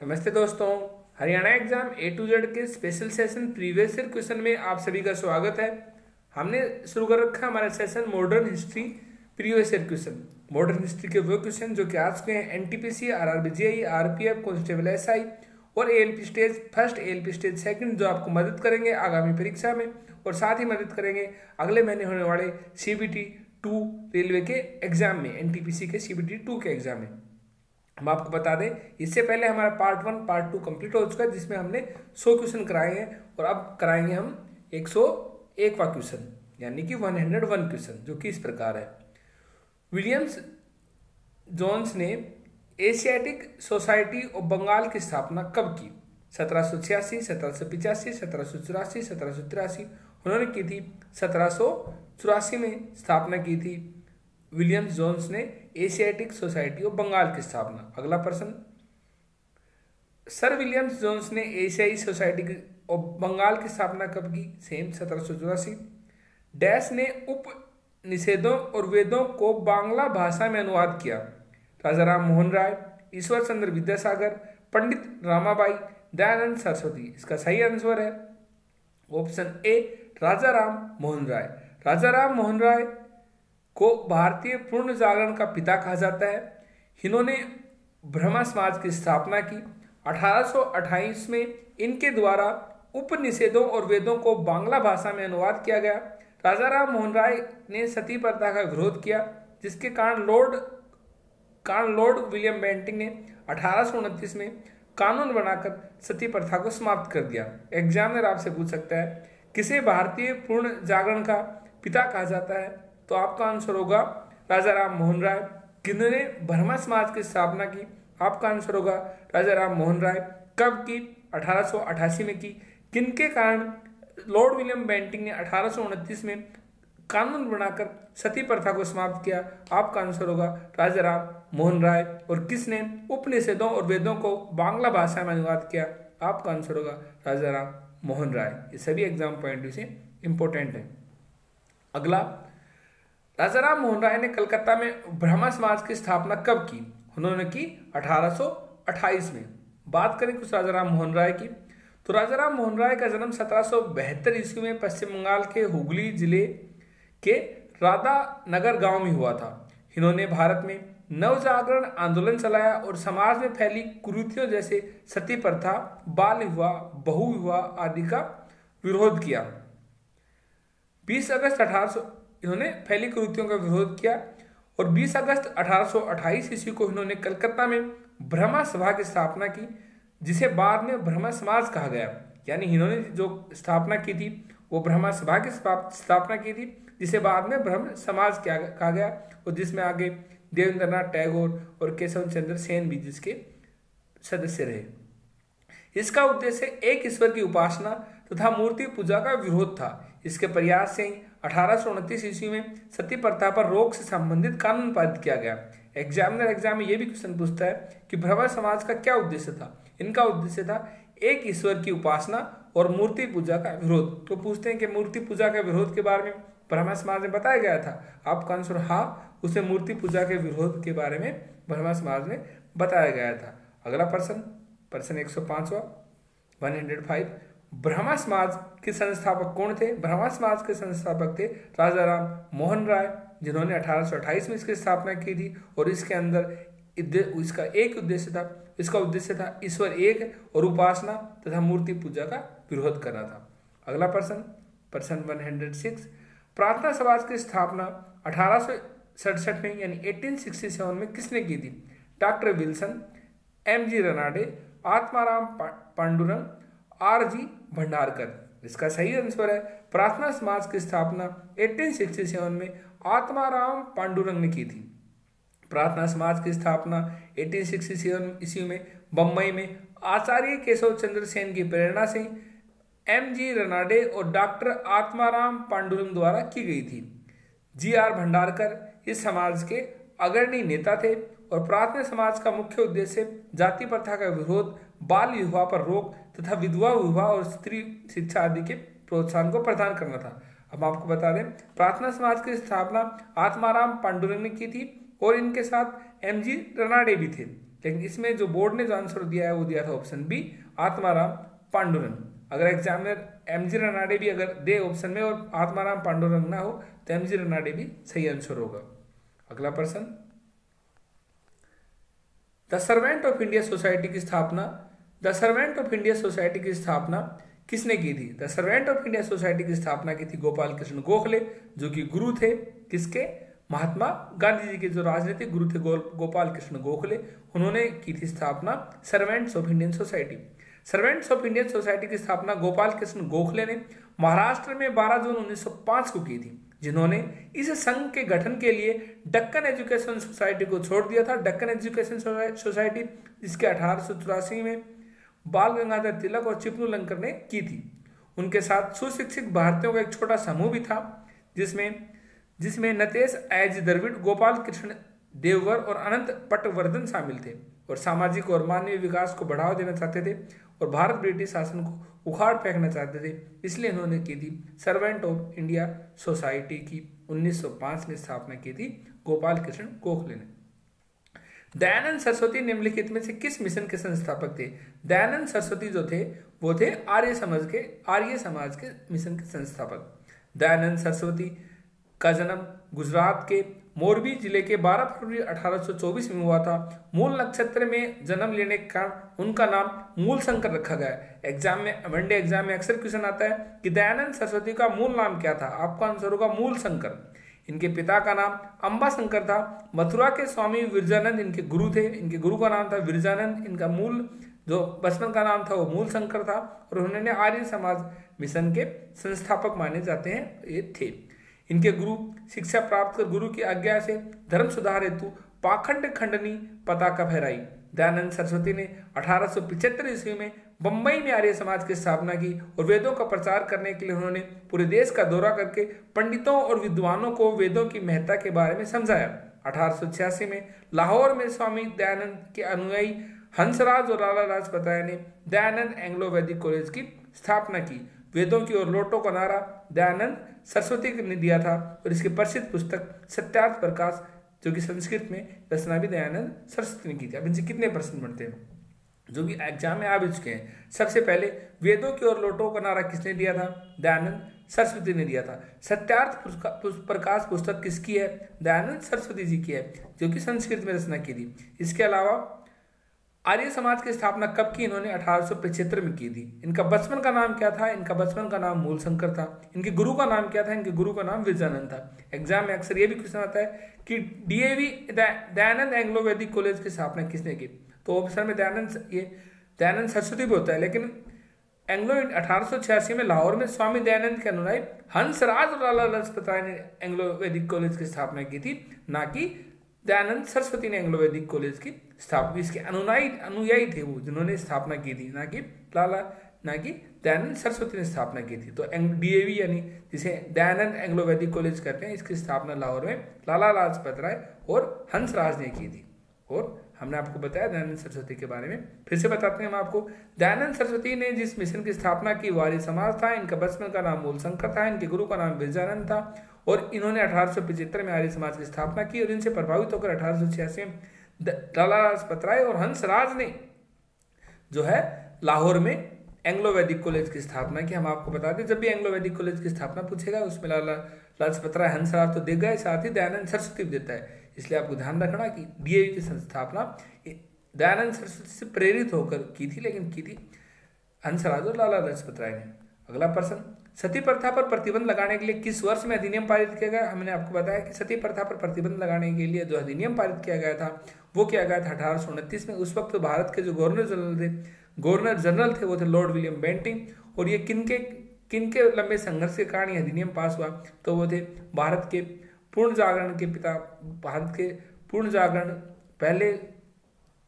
नमस्ते दोस्तों। Haryana exam A to Z के special session previous year question में आप सभी का स्वागत है। हमने शुरू कर रखा हमारा session modern history previous year question. Modern history के वो क्वेश्चन जो कि आ चुके हैं NTPC, RRB JEE, RPF, constable SI और ALP stage first, ALP stage second, जो आपको मदद करेंगे आगामी परीक्षा में और साथ ही मदद करेंगे अगले महीने होने वाले सीबीटी 2 रेलवे के एग्जाम में, एनटीपीसी के सीबीटी 2 के एग्जाम में। हम आपको बता दें, इससे पहले हमारा पार्ट 1 पार्ट 2 कंप्लीट हो चुका है जिसमें हमने 100 क्वेश्चन कराए हैं और अब कराएंगे हम 101वां क्वेश्चन यानी कि 101 क्वेश्चन, जो कि इस प्रकार है। विलियम्स जोन्स ने एशियाटिक सोसाइटी ऑफ बंगाल की स्थापना कब की? 1786, 1785, 1784, 1783। उन्होंने की थी 1784 में स्थापना की थी विलियम्स जोन्स ने एशियाटिक सोसाइटी ऑफ बंगाल की स्थापना। अगला प्रश्न, सर विलियम्स जोन्स ने एशियाई सोसाइटी ऑफ बंगाल की स्थापना कब की? सेम 1784। डैश ने उपनिषेधों और वेदों को बांग्ला भाषा में अनुवाद किया? राजा राम मोहन राय, ईश्वर चंद्र विद्यासागर, पंडित रामाबाई, दयानंद सरस्वती। इसका सही आंसर है ऑप्शन ए, राजा राम मोहन राय। राजा राम मोहन राय को भारतीय पूर्ण जागरण का पिता कहा जाता है। इन्होंने ब्रह्म समाज की स्थापना की। 1828 में इनके द्वारा उपनिषेधों और वेदों को बांग्ला भाषा में अनुवाद किया गया। राजा राम मोहन राय ने सती प्रथा का विरोध किया, जिसके कारण लॉर्ड विलियम बेंटिंक ने 1829 में कानून बनाकर सती प्रथा को समाप्त कर दिया। एग्जामिनर आपसे पूछ सकता है किसे भारतीय पूर्ण जागरण का पिता कहा जाता है, तो आपका आंसर होगा राजा राम मोहन राय। किन्होंने ब्रह्म समाज की स्थापना की? आपका आंसर होगा राजा राम मोहन राय। कब की? 1888 में की। किनके कारण लॉर्ड विलियम बेंटिंक ने 1829 में कानून बनाकर सती प्रथा को समाप्त किया? आपका आंसर होगा राजा राम मोहन राय। और किसने उपनिषेधों और वेदों को बांग्ला भाषा में अनुवाद किया? आपका आंसर होगा राजा राम मोहन राय। ये सभी एग्जाम पॉइंट से इंपॉर्टेंट है। अगला, राजा राम मोहन राय ने कलकत्ता में ब्रह्म समाज की स्थापना कब की? उन्होंने की 1828 में। बात करें कुछ राजा राम मोहन राय की, तो राजा राम मोहन राय का जन्म 1772 ईस्वी में पश्चिम बंगाल के हुगली जिले के राधा नगर गांव में हुआ था। इन्होंने भारत में नवजागरण आंदोलन चलाया और समाज में फैली कुरीतियों जैसे सती प्रथा, बाल विवाह, बहु विवाह आदि का विरोध किया। 20 अगस्त 1800 इन्होंने फैली कुरीतियों का विरोध किया और 20 अगस्त 1828 ईस्वी को इन्होंने कलकत्ता में ब्रह्म सभा की स्थापना की, जिसे बाद में ब्रह्म समाज कहा गया। यानी इन्होंने जो स्थापना की थी वो ब्रह्म सभा की स्थापना की थी, जिसे बाद में ब्रह्म समाज कहा गया और जिसमें आगे देवेंद्रनाथ टैगोर और केशव चंद्र सेन भी जिसके सदस्य रहे। इसका उद्देश्य एक ईश्वर की उपासना तथा मूर्ति पूजा का विरोध था। इसके प्रयास से 1829 ईस्वी में सती प्रथा पर रोक से संबंधित कानून पारित किया गया। एग्जामिनर एग्जाम में यह भी क्वेश्चन पूछता है कि ब्रह्म समाज का क्या उद्देश्य था? इनका उद्देश्य था एक ईश्वर की उपासना और मूर्ति पूजा का विरोध। तो पूछते हैं कि मूर्ति पूजा के विरोध के बारे में ब्रह्म समाज में बताया गया था? आपका आंसर हाँ, उसे मूर्ति पूजा के विरोध के बारे में ब्रह्म समाज में बताया गया था। अगला प्रश्न 105वां 105, ब्रह्म समाज के संस्थापक कौन थे? ब्रह्म समाज के संस्थापक थे राजा राम मोहन राय, जिन्होंने 1828 में इसकी स्थापना की थी और इसके अंदर इसका उद्देश्य था ईश्वर एक और उपासना तथा मूर्ति पूजा का विरोध करना था। अगला प्रश्न 106, प्रार्थना समाज की स्थापना 1867 में यानी 1867 में किसने की थी? Doctor Wilson, MG Ranade, Atmaram Pandurang, RG Bhandarkar. इसका सही आंसर है प्रार्थना समाज की स्थापना 1867 में आत्माराम पांडुरंग ने की थी। प्रार्थना समाज की स्थापना 1867 ईस्वी में बम्बई में आचार्य केशव चंद्र सेन की प्रेरणा से एमजी रनाडे और डॉक्टर आत्माराम पांडुरंग द्वारा की गई थी। जीआर भंडारकर इस समाज के अग्रणी नेता थे और प्रार्थना समाज का मुख्य उद्देश्य जाति प्रथा का विरोध, बाल विवाह पर रोक तथा विधवा विवाह और स्त्री शिक्षा आदि के प्रोत्साहन को प्रदान करना था। अब आपको बता दें, प्रार्थना समाज की स्थापना आत्माराम पांडुरंग ने की थी और इनके साथ एमजी रनाडे भी थे। लेकिन इसमें जो बोर्ड ने जो आंसर दिया है वो दिया था ऑप्शन बी, आत्माराम पांडुरंग। अगर एग्जामिनर एमजी रनाडे भी अगर दे ऑप्शन में और आत्माराम पांडुरंग ना हो तो एमजी रनाडे भी सही आंसर होगा। अगला प्रश्न, the servant of India society की स्थापना, the servant of India society की स्थापना किसने की थी? The servant of India society की स्थापना की थी गोपाल कृष्ण गोखले, जो कि गुरु थे किसके? महात्मा गांधी जी के जो राजनीतिक गुरु थे गोपाल कृष्ण गोखले, उन्होंने की थी स्थापना servants of Indian society. Servants of Indian society की स्थापना गोपाल कृष्ण गोखले ने महाराष्ट्र में 12 जून 1905 को की थी, जिन्होंने इस संघ के गठन के लिए डक्कन एजुकेशन सोसाइटी को छोड़ दिया था। डक्कन एजुकेशन सोसाइटी जिसके 1884 में बाल गंगाधर तिलक और चिपनू लंकर ने की थी। उनके साथ सुशिक्षित भारतीयों का एक छोटा समूह भी था, जिसमें नतेश एज द्रविड़, गोपाल कृष्ण देवगर और अनंत पटवर्धन शामिल थे, और सामाजिक और मानवीय विकास को बढ़ावा देना चाहते थे और भारत ब्रिटिश शासन को उखाड़ फेंकना चाहते थे। इसलिए उन्होंने की थी सर्वेंट ऑफ इंडिया सोसाइटी की 1905 में स्थापना की थी गोपाल कृष्ण गोखले ने। दयानंद सरस्वती निम्नलिखित में से किस मिशन के संस्थापक थे? दयानंद सरस्वती जो थे वो थे आर्य समाज के मिशन के संस्थापक। दयानंद सरस्वती का जन्म गुजरात के मोरबी जिले के 12 फरवरी 1824 में हुआ था। मूल नक्षत्र में जन्म लेने के कारण उनका नाम मूल शंकर रखा गया है। एग्जाम में, वनडे एग्जाम में अक्सर क्वेश्चन आता है कि दयानंद सरस्वती का मूल नाम क्या था? आपका आंसर होगा मूल शंकर। इनके पिता का नाम अंबा शंकर था। मथुरा के स्वामी विरजानंद इनके गुरु थे, इनके गुरु का नाम था विरजानंद। इनका मूल जो बचपन का नाम था वो मूल शंकर था, और उन्होंने आर्य समाज मिशन के संस्थापक माने जाते हैं, ये थे। इनके गुरु शिक्षा प्राप्त कर गुरु की आज्ञा से धर्म सुधार हेतु पाखंड खंडनी पताका फहराई। दयानंद सरस्वती ने 1875 ईस्वी में बंबई में आर्य समाज की स्थापना की, और वेदों का प्रचार करने के लिए उन्होंने पूरे देश का दौरा करके पंडितों और विद्वानों को वेदों की महत्ता के बारे में समझाया। 1886 में लाहौर में स्वामी दयानंद के अनुयायी हंसराज और लाला लाजपत राय ने दयानंद एंग्लो वैदिक कॉलेज की स्थापना की। वेदों की ओर लौटो का नारा दयानंद सरस्वती ने दिया था, और इसकी प्रसिद्ध पुस्तक सत्यार्थ प्रकाश जो कि संस्कृत में रचना भी दयानंद सरस्वती ने की थी। अब इनसे कितने प्रश्न बनते हैं जो कि एग्जाम में आ भी चुके हैं? सबसे पहले वेदों की ओर लौटो का नारा किसने दिया था? दयानंद सरस्वती ने दिया था। सत्यार्थ प्रकाश पुस्तक किसकी है? दयानंद सरस्वती जी की है, जो कि संस्कृत में रचना की थी। इसके अलावा आर्य समाज की स्थापना कब की? इन्होंने 1875 में की थी। इनका बचपन का नाम क्या था? इनका बचपन का नाम मूल शंकर था। इनके गुरु का नाम क्या था? इनके गुरु का नाम विरजानंद था। एग्जाम में अक्सर ये भी क्वेश्चन आता है कि डीएवी दयानंद एंग्लो वैदिक कॉलेज की स्थापना किसने की? तो ऑप्शन में दयानंद सरस्वती भी होता है, लेकिन एंग्लो 1886 में लाहौर में स्वामी दयानंद के अनुयायी हंसराज और लाला लाजपत राय ने एंग्लो वैदिक कॉलेज की स्थापना की थी, ना कि दयानंद सरस्वती ने एंग्लो वैदिक कॉलेज की स्थापना। इसके अनुयायी थे वो जिन्होंने स्थापना की थी, ना कि दयानंद सरस्वती ने स्थापना की थी। तो डीएवी यानी जिसे दयानंद एंग्लो वैदिक कॉलेज कहते हैं, इसकी स्थापना लाहौर में लाला लाजपत राय और हंसराज ने की थी। और हमने आपको बताया दयानंद सरस्वती के बारे में, फिर से बताते हैं हम आपको। दयानंद सरस्वती ने जिस मिशन की स्थापना की वो आर्य समाज था। इनका बचपन का नाम मूल शंकर था। इनके गुरु का नाम विरजानंद था, और इन्होंने 1875 में आर्य समाज की स्थापना की, और इनसे प्रभावित होकर 1886 में लाला लाजपत राय और हंसराज ने जो है लाहौर में एंग्लो वैदिक कॉलेज की स्थापना की। हम आपको बता दें, जब भी एंग्लो वैदिक कॉलेज की स्थापना पूछेगा उसमें लाला लाजपत राय हंसराज तो देगा ही, साथ ही दयानंद सरस्वती भी देता है। इसलिए आपको ध्यान रखना कि डीएवी की स्थापना दयानंद सरस्वती से प्रेरित होकर की थी, लेकिन की थी हंसराज और लाला लाजपत राय ने। अगला प्रश्न, सती प्रथा पर प्रतिबंध लगाने के लिए किस वर्ष में अधिनियम पारित किया गया? हमने आपको बताया कि सती प्रथा पर प्रतिबंध लगाने के लिए जो अधिनियम पारित किया गया था वो किया गया था 1829 में। उस वक्त भारत के जो गवर्नर जनरल थे वो थे लॉर्ड विलियम बेंटिंग, और ये किनके लंबे संघर्ष के कारण ये अधिनियम पास हुआ? तो वो थे भारत के पूर्ण जागरण के पिता, भारत के पूर्ण जागरण पहले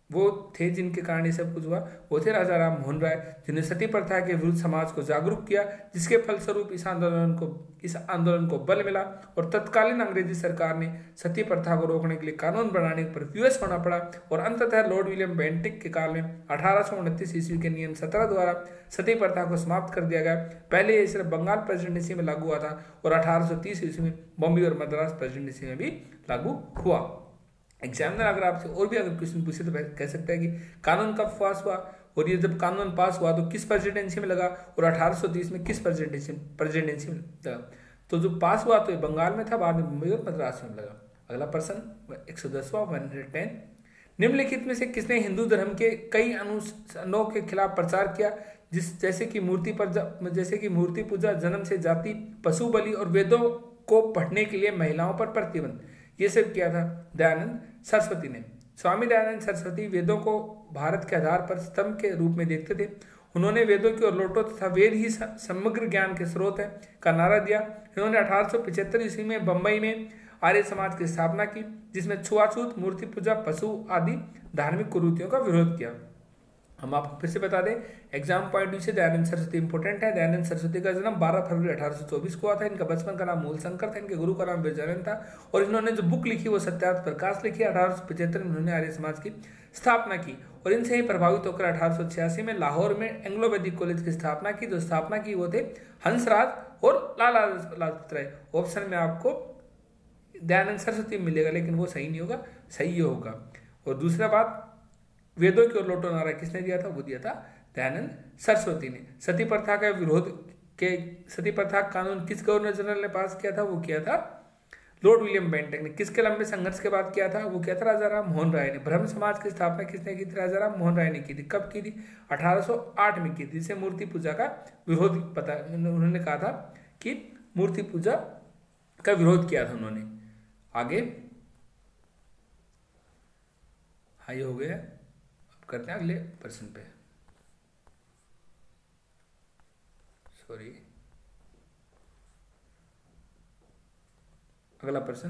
वो थे जिनके कारण ये सब कुछ हुआ, वो थे राजा राम मोहन राय, जिन्हें सती प्रथा के विरुद्ध समाज को जागरूक किया, जिसके फलस्वरूप इस आंदोलन को बल मिला, और तत्कालीन अंग्रेजी सरकार ने सती प्रथा को रोकने के लिए कानून बनाने पर विवश होना पड़ा, और अंततः लॉर्ड विलियम बेंटिक के काल में 1829 ईस्वी के नियम 17 द्वारा सती प्रथा को समाप्त कर दिया गया। पहले ये सिर्फ बंगाल प्रेसिडेंसी में लागू हुआ था, और 1830 ईस्वी में बॉम्बे और मद्रास प्रेसिडेंसी में भी लागू हुआ। एग्जामिनर अगर आपसे और भी अगर क्वेश्चन पूछे तो कह सकता है कि कानून कब पास हुआ, और ये जब कानून पास हुआ तो किस प्रेसिडेंसी में लगा, और 1830 में किस प्रेसिडेंसी में लगा। तो जो पास हुआ तो ये बंगाल में था, बाद में मुंबई और मद्रास में लगा। अगला प्रश्न 110वां 110, निम्नलिखित में से किसने हिंदू धर्म के कई अनुष्ठानों के खिलाफ प्रचार किया, जैसे कि मूर्ति पूजा, जन्म से जाति, पशु बलि और वेदों को पढ़ने के लिए महिलाओं पर प्रतिबंध। ये सब किया था दयानंद सरस्वती ने। स्वामी दयानंद सरस्वती वेदों को भारत के आधार पर स्तंभ के रूप में देखते थे। उन्होंने वेदों की ओर लौटो तथा वेद ही समग्र ज्ञान के स्रोत है का नारा दिया। इन्होंने 1875 ईस्वी में बंबई में आर्य समाज की स्थापना की, जिसमें छुआछूत, मूर्ति पूजा, पशु आदि धार्मिक कुरीतियों का विरोध किया। हम आपको फिर से बता दें, एग्जाम पॉइंट व्यू से दयानंद सरस्वती इंपोर्टेंट है। दयानंद सरस्वती का जन्म 12 फरवरी 1824 को हुआ था। इनका बचपन का नाम मूलशंकर था, इनके गुरु का नाम बिरजानंद था, और इन्होंने जो बुक लिखी वो सत्यार्थ प्रकाश लिखी। 1875 में उन्होंने आर्य समाज की स्थापना की, और इनसे ही प्रभावित होकर 1886 में लाहौर में एंग्लो वैदिक कॉलेज की स्थापना की। जो स्थापना की वो थे हंसराज और लाला लाजपत राय। ऑप्शन में आपको दयानंद सरस्वती मिलेगा, लेकिन वो सही नहीं होगा, सही ये होगा। और दूसरा बात, वेदों की ओर लौटो नारा किसने दिया था, वो दिया था दयानंद सरस्वती ने। सती प्रथा का विरोध के सती प्रथा कानून किस गवर्नर जनरल ने पास किया था, वो किया था लॉर्ड विलियम बेंटिक ने। किसके लंबे संघर्ष के बाद किया था, वो किया था राजा राम मोहन राय ने। ब्रह्म समाज की स्थापना किसने की थी, राजा राम मोहन राय ने की थी। कब की थी, 1808 में की थी। जिसे मूर्ति पूजा का विरोध पता, उन्होंने कहा था कि मूर्ति पूजा का विरोध किया था उन्होंने। आगे हाँ, ये हो गया। अब करते हैं अगले प्रश्न पे। सॉरी, अगला प्रश्न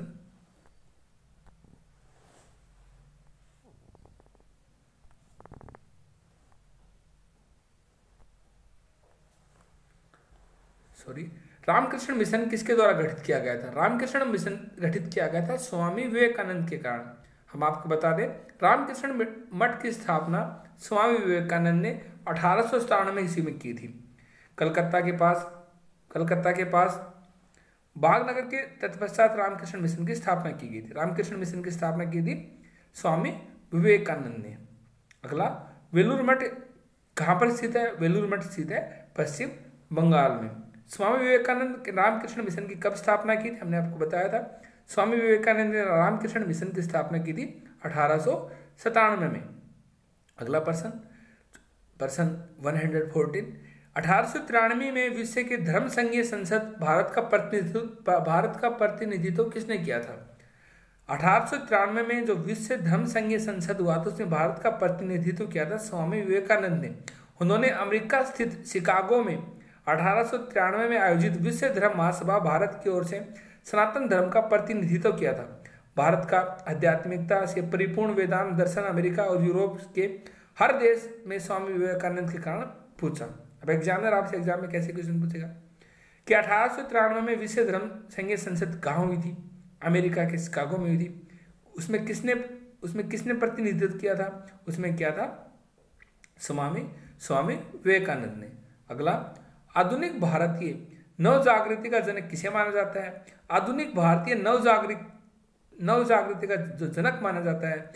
रामकृष्ण मिशन किसके द्वारा गठित किया गया था। रामकृष्ण मिशन गठित किया गया था स्वामी विवेकानंद के कारण। हम आपको बता दें, रामकृष्ण मठ की स्थापना स्वामी विवेकानंद ने 1897 ईस्वी में की थी। कलकत्ता के पास बागनगर के तत्पश्चात रामकृष्ण मिशन की स्थापना की गई थी। रामकृष्ण मिशन की स्थापना की थी स्वामी विवेकानंद ने। अगला, वेलूर मठ कहाँ पर स्थित है, वेलूर मठ स्थित है पश्चिम बंगाल में। स्वामी विवेकानंद रामकृष्ण मिशन की कब स्थापना की थी, हमने आपको बताया था। स्वामी विवेकानंद ने रामकृष्ण मिशन की स्थापना की थी 1897 में। अगला प्रश्न 114, 1893 में विश्व के धर्म संघीय संसद भारत का प्रतिनिधित्व किसने किया था। 1893 में जो विश्व धर्म संघीय संसद हुआ तो उसमें भारत का प्रतिनिधित्व किया था स्वामी विवेकानंद ने। उन्होंने अमेरिका स्थित शिकागो में 1893 में आयोजित विश्व धर्म महासभा भारत की ओर से सनातन धर्म का प्रतिनिधित्व किया था। भारत का आध्यात्मिकता से परिपूर्ण वेदांत दर्शन अमेरिका और यूरोप के हर देश में स्वामी विवेकानंद के कारण पूछा। अब एग्जामिनर आपसे एग्जाम में कैसे क्वेश्चन पूछेगा कि 1893 में विश्व धर्म संघीय संसद कहाँ हुई थी, अमेरिका के शिकागो में हुई थी। उसमें किसने प्रतिनिधित्व किया था, उसमें क्या था स्वामी विवेकानंद ने। अगला, आधुनिक भारतीय नव जागृति का जनक किसे माना जाता है। आधुनिक भारतीय नव जागृति का जो जनक माना जाता है,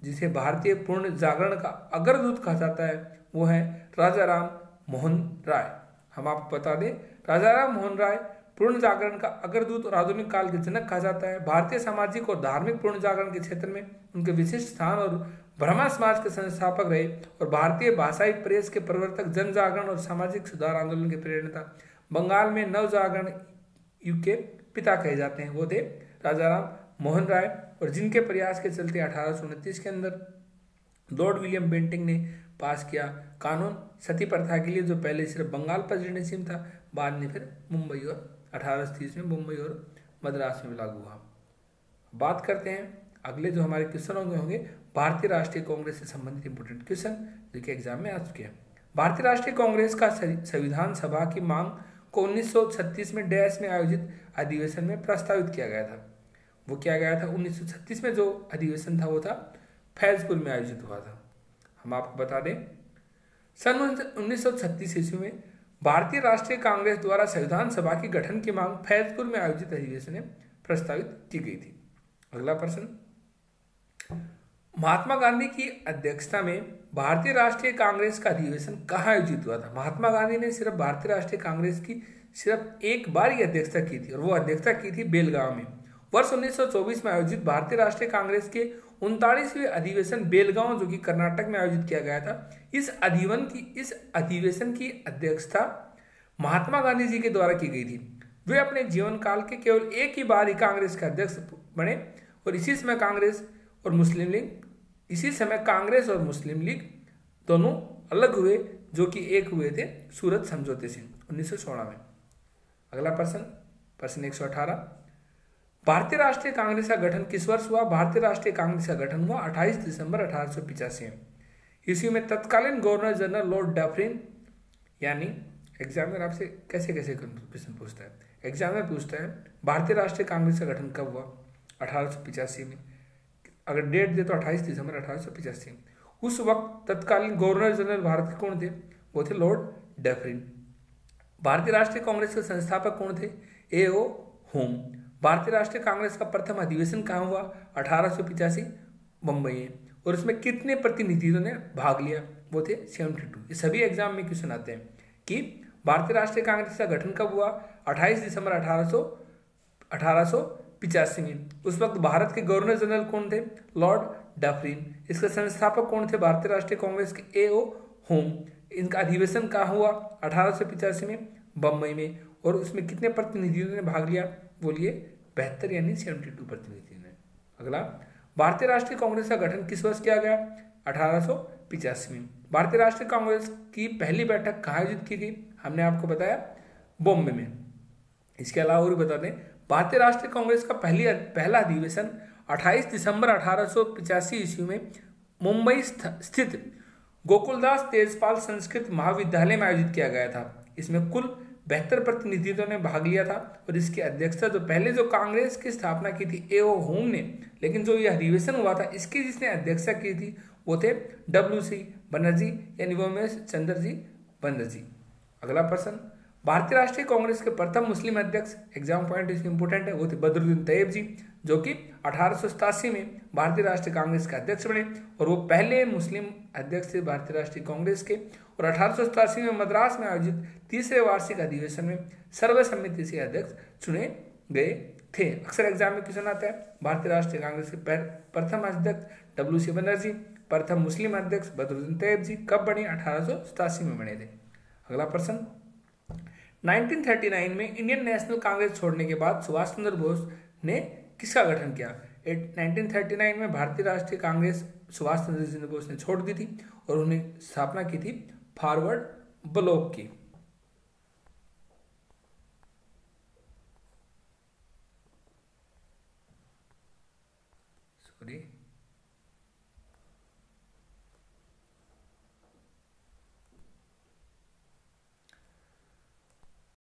जिसे भारतीय पूर्ण जागरण का अग्रदूत कहा जाता है, वो है राजा राम मोहन राय। हम आपको बता दें, राजा राम मोहन राय पूर्ण जागरण का अग्रदूत और आधुनिक काल के जनक कहा जाता है। भारतीय सामाजिक और धार्मिक पूर्ण जागरण के क्षेत्र में उनके विशिष्ट स्थान और ब्रह्मा समाज के संस्थापक रहे और भारतीय भाषाई प्रेस के प्रवर्तक, जन जागरण और सामाजिक सुधार आंदोलन के प्रेरणा। बंगाल में नव जागरण युग के पिता कहे जाते हैं, वो थे राजा राम मोहन राय, और जिनके प्रयास के चलते 1829 के अंदर लॉर्ड विलियम बेंटिक ने पास किया कानून सती प्रथा के लिए, जो पहले सिर्फ बंगाल प्रेसिडेंसी में था, बाद में फिर मुंबई और 1830 में मुंबई और मद्रास में लागू हुआ। बात करते हैं अगले जो हमारे क्वेश्चन होंगे भारतीय राष्ट्रीय कांग्रेस से संबंधित इंपोर्टेंट क्वेश्चन जो कि एग्जाम में आ चुके हैं। भारतीय राष्ट्रीय कांग्रेस का संविधान सभा की मांग को 1936 में डैश में आयोजित अधिवेशन में प्रस्तावित किया गया था। वो किया गया था 1936 में जो अधिवेशन था वो था फैजपुर में आयोजित हुआ था। हम आपको बता दें, सन 1936 ईस्वी में भारतीय राष्ट्रीय कांग्रेस द्वारा संविधान सभा की गठन की मांग फैजपुर में आयोजित अधिवेशन में प्रस्तावित की गई थी। अगला प्रश्न महात्मा गांधी की अध्यक्षता में भारतीय राष्ट्रीय कांग्रेस का अधिवेशन कहाँ आयोजित हुआ था? महात्मा गांधी ने सिर्फ भारतीय राष्ट्रीय कांग्रेस की सिर्फ एक बार ही अध्यक्षता की थी और वो अध्यक्षता की थी बेलगांव में। वर्ष 1924 में आयोजित भारतीय राष्ट्रीय कांग्रेस के 39वें अधिवेशन बेलगांव, जो कि कर्नाटक में आयोजित किया गया था, इस अधिवेशन की अध्यक्षता महात्मा गांधी जी के द्वारा की गई थी। वे अपने जीवन काल के केवल एक ही बार ही कांग्रेस के अध्यक्ष बने और इसी समय कांग्रेस और मुस्लिम लीग दोनों अलग हुए, जो कि एक हुए थे सूरत समझौते से 1916 में। अगला प्रश्न 118, भारतीय राष्ट्रीय कांग्रेस का गठन किस वर्ष हुआ? भारतीय राष्ट्रीय कांग्रेस का गठन हुआ 28 दिसंबर 1885 में। इसी में तत्कालीन गवर्नर जनरल लॉर्ड डफरिन, यानी एग्जामिनर आपसे कैसे कैसे प्रश्न पूछता है, एग्जामिनर पूछता है भारतीय राष्ट्रीय कांग्रेस का गठन कब हुआ? 1885 में। अगर डेट दे तो 28 दिसंबर 1885 में। उस वक्त तत्कालीन गवर्नर जनरल भारत के कौन थे? वो थे लॉर्ड डफरिन। भारतीय राष्ट्रीय कांग्रेस के संस्थापक कौन थे? A.O. होम। भारतीय राष्ट्रीय कांग्रेस का प्रथम अधिवेशन कहाँ हुआ? 1885 मुंबई में। और इसमें कितने प्रतिनिधियों ने भाग लिया? वो थे 72। ये सभी एग्जाम में क्वेश्चन आते हैं कि भारतीय राष्ट्रीय कांग्रेस का गठन कब हुआ? 28 दिसंबर 1885 में। उस वक्त भारत के गवर्नर जनरल कौन थे? Lord Dufferin. इसके संस्थापक कौन थे भारतीय राष्ट्रीय कांग्रेस के? A.O. होम। इनका अधिवेशन कहाँ हुआ? 1885 में बम्बई में। और उसमें कितने प्रतिनिधियों ने भाग लिया? बोलिए 72, यानी 72 प्रतिनिधियों ने। अगला, भारतीय राष्ट्रीय कांग्रेस का गठन किस वर्ष किया गया? 1885 में। भारतीय राष्ट्रीय कांग्रेस की पहली बैठक कहाँ आयोजित की गई? हमने आपको बताया बॉम्बे में। इसके अलावा और भी बता दें, भारतीय राष्ट्रीय कांग्रेस का पहला अधिवेशन 28 दिसंबर 1885 ईस्वी में मुंबई स्थित गोकुलदास तेजपाल संस्कृत महाविद्यालय में आयोजित किया गया था। इसमें कुल 72 प्रतिनिधियों ने भाग लिया था और इसकी अध्यक्षता जो कांग्रेस की स्थापना की थी A.O. होम ने, लेकिन जो यह अधिवेशन हुआ था इसकी जिसने अध्यक्षता की थी वो थे W.C. बनर्जी, यानी वोमेश चंद्र जी बनर्जी। अगला प्रश्न, भारतीय राष्ट्रीय कांग्रेस के प्रथम मुस्लिम अध्यक्ष, एग्जाम पॉइंट इसमें इंपोर्टेंट है, वो थे बदरुद्दीन तैयब जी, जो कि 1887 में भारतीय राष्ट्रीय कांग्रेस के अध्यक्ष बने और वो पहले मुस्लिम अध्यक्ष थे भारतीय राष्ट्रीय कांग्रेस के। और 1887 में मद्रास में आयोजित तीसरे वार्षिक अधिवेशन में सर्वसम्मति से अध्यक्ष चुने गए थे। अक्सर एग्जाम में क्वेश्चन आता है, भारतीय राष्ट्रीय कांग्रेस के प्रथम अध्यक्ष W.C. बनर्जी, प्रथम मुस्लिम अध्यक्ष बदरुद्दीन तैयब जी कब बने? 1887 में बने थे। अगला प्रश्न, 1939 में इंडियन नेशनल कांग्रेस छोड़ने के बाद सुभाष चंद्र बोस ने किसका गठन किया? 1939 में भारतीय राष्ट्रीय कांग्रेस सुभाष चंद्र बोस ने छोड़ दी थी और उन्हें स्थापना की थी फॉरवर्ड ब्लॉक की। सॉरी